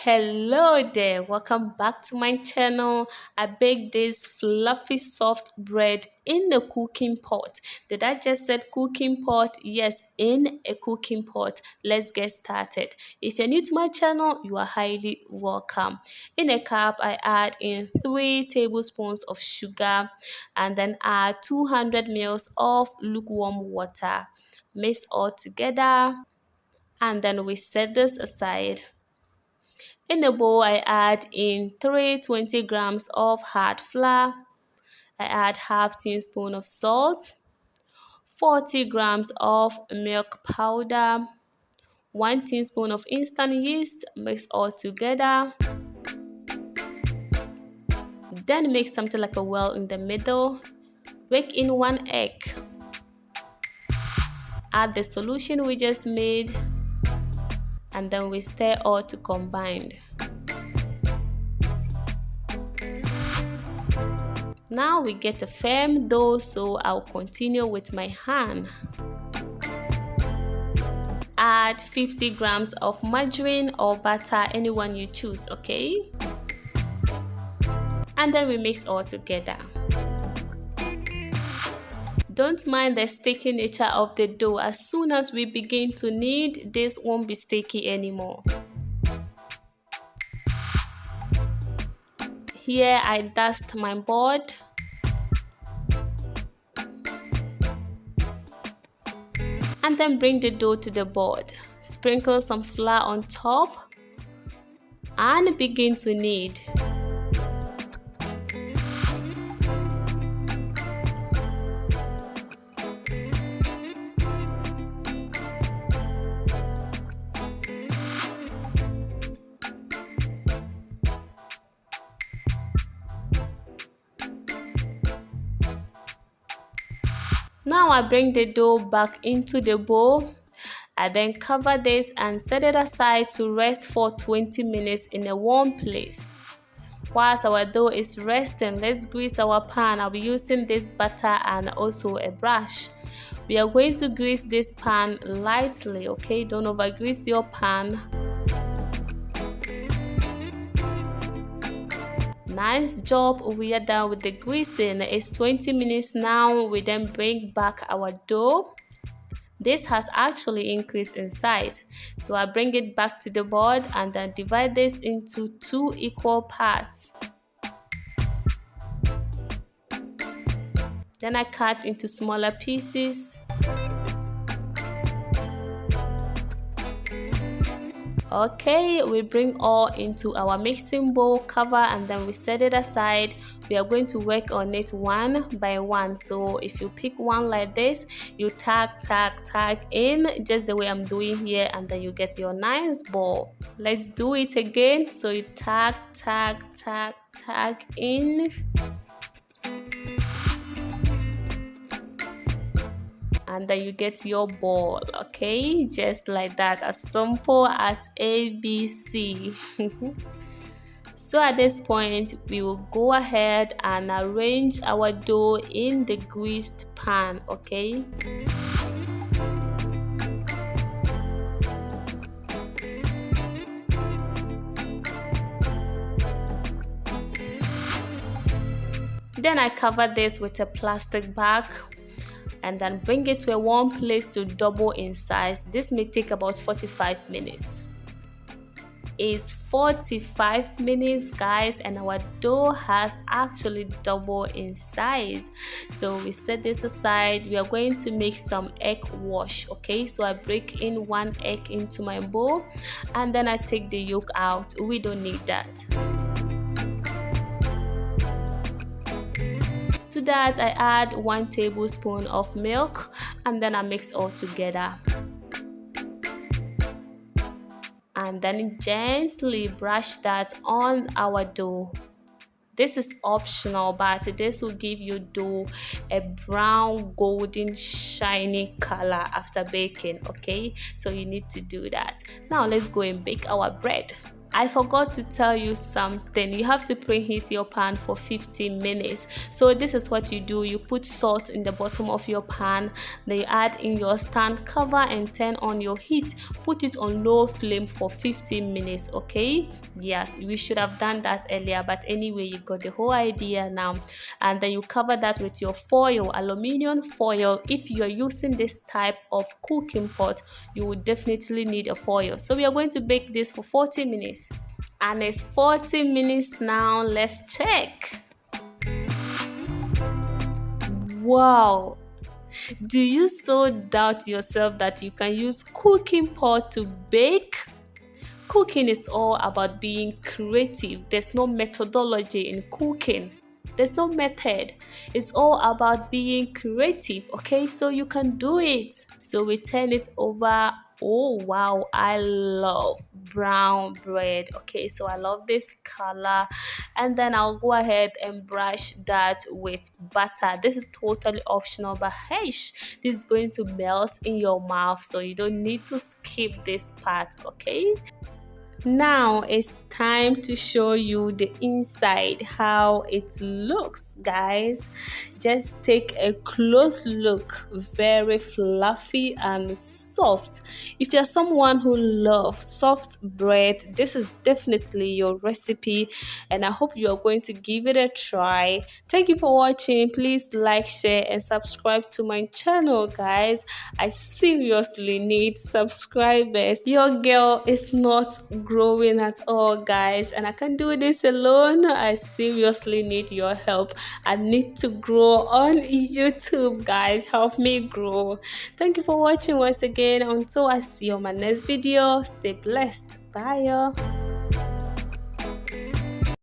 Hello there, welcome back to my channel. I baked this fluffy soft bread in the cooking pot. Did I just said cooking pot? Yes, in a cooking pot. Let's get started. If you're new to my channel, you are highly welcome. In a cup, I add in 3 tablespoons of sugar and then add 200 ml of lukewarm water. Mix all together and then we set this aside. In a bowl, I add in 320 grams of hard flour. I add half teaspoon of salt, 40 grams of milk powder, 1 teaspoon of instant yeast, mix all together. Then make something like a well in the middle. Break in 1 egg. Add the solution we just made and then we stir all to combine. Now we get a firm dough, so I'll continue with my hand. Add 50 grams of margarine or butter, anyone you choose, okay? And then we mix all together. Don't mind the sticky nature of the dough. As soon as we begin to knead, this won't be sticky anymore. Here I dust my board. And then bring the dough to the board. Sprinkle some flour on top and begin to knead. Now I bring the dough back into the bowl. I then cover this and set it aside to rest for 20 minutes in a warm place. Whilst our dough is resting, let's grease our pan. I'll be using this butter and also a brush. We are going to grease this pan lightly, okay? Don't over grease your pan. Nice job, we are done with the greasing. It's 20 minutes now. We then bring back our dough. This has actually increased in size, so I bring it back to the board and then divide this into 2 equal parts. Then I cut into smaller pieces. Okay, we bring all into our mixing bowl, cover, and then we set it aside. We are going to work on it one by one. So if you pick one like this, you tag in just the way I'm doing here, and then you get your nice ball. Let's do it again. So you tag in. And then you get your ball, okay? Just like that, as simple as ABC. So at this point, we will go ahead and arrange our dough in the greased pan, okay? Then I cover this with a plastic bag and then bring it to a warm place to double in size. This may take about 45 minutes. It's 45 minutes, guys, and our dough has actually doubled in size. So we set this aside. We are going to make some egg wash, okay? So I break in 1 egg into my bowl and then I take the yolk out. We don't need that. To that, I add 1 tablespoon of milk and then I mix all together. And then gently brush that on our dough. This is optional, but this will give your dough a brown, golden, shiny color after baking, okay? So you need to do that. Now let's go and bake our bread. I forgot to tell you something. You have to preheat your pan for 15 minutes. So this is what you do. You put salt in the bottom of your pan, then you add in your stand, cover and turn on your heat. Put it on low flame for 15 minutes, okay? Yes, we should have done that earlier, but anyway, you got the whole idea now. And then you cover that with your foil, aluminium foil. If you are using this type of cooking pot, you would definitely need a foil. So we are going to bake this for 40 minutes. And it's 40 minutes now. Let's check. Wow. Do you so doubt yourself that you can use cooking pot to bake? Cooking is all about being creative. There's no methodology in cooking. There's no method. It's all about being creative, okay? So you can do it. So we turn it over. Oh wow, I love brown bread. Okay, so I love this color. And then I'll go ahead and brush that with butter. This is totally optional, but hey, this is going to melt in your mouth, so you don't need to skip this part, okay? Now it's time to show you the inside, how it looks, guys. Just take a close look. Very fluffy and soft. If you're someone who loves soft bread, this is definitely your recipe, and I hope you are going to give it a try. Thank you for watching. Please like, share, and subscribe to my channel, guys. I seriously need subscribers. Your girl is not growing at all, guys, and I can't do this alone. I seriously need your help. I need to grow on YouTube, guys. Help me grow. Thank you for watching once again. Until I see you on my next video, stay blessed. Bye, y'all.